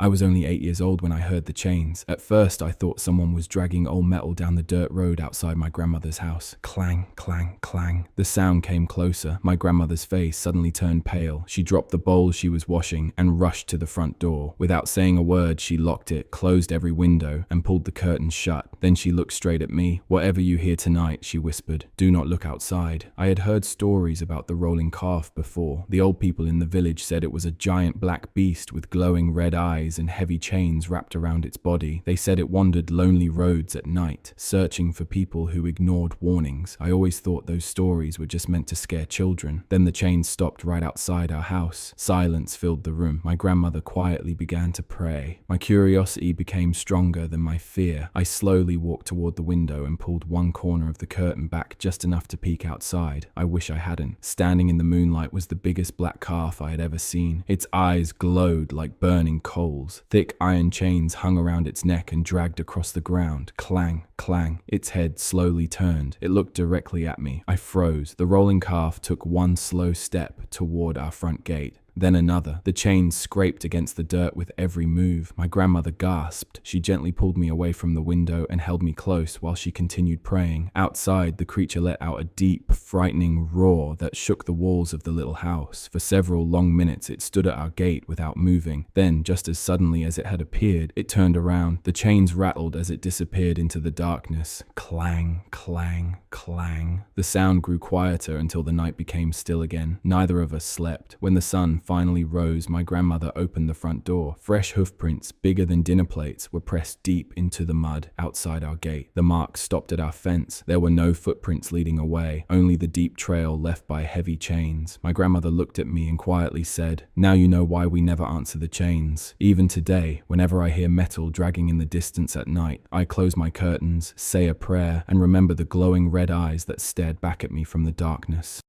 I was only 8 years old when I heard the chains. At first, I thought someone was dragging old metal down the dirt road outside my grandmother's house. Clang, clang, clang. The sound came closer. My grandmother's face suddenly turned pale. She dropped the bowl she was washing and rushed to the front door. Without saying a word, she locked it, closed every window, and pulled the curtains shut. Then she looked straight at me. "Whatever you hear tonight," she whispered, "do not look outside." I had heard stories about the rolling calf before. The old people in the village said it was a giant black beast with glowing red eyes and heavy chains wrapped around its body. They said it wandered lonely roads at night, searching for people who ignored warnings. I always thought those stories were just meant to scare children. Then the chains stopped right outside our house. Silence filled the room. My grandmother quietly began to pray. My curiosity became stronger than my fear. I slowly walked toward the window and pulled one corner of the curtain back just enough to peek outside. I wish I hadn't. Standing in the moonlight was the biggest black calf I had ever seen. Its eyes glowed like burning coals. Thick iron chains hung around its neck and dragged across the ground. Clang, clang. Its head slowly turned. It looked directly at me. I froze. The rolling calf took one slow step toward our front gate. Then another. The chains scraped against the dirt with every move. My grandmother gasped. She gently pulled me away from the window and held me close while she continued praying. Outside, the creature let out a deep, frightening roar that shook the walls of the little house. For several long minutes, it stood at our gate without moving. Then, just as suddenly as it had appeared, it turned around. The chains rattled as it disappeared into the darkness. Clang, clang, clang. The sound grew quieter until the night became still again. Neither of us slept. When the sun finally rose, my grandmother opened the front door. Fresh hoofprints, bigger than dinner plates, were pressed deep into the mud outside our gate. The marks stopped at our fence. There were no footprints leading away, only the deep trail left by heavy chains. My grandmother looked at me and quietly said, "Now you know why we never answer the chains. Even today, whenever I hear metal dragging in the distance at night, I close my curtains, say a prayer, and remember the glowing red eyes that stared back at me from the darkness."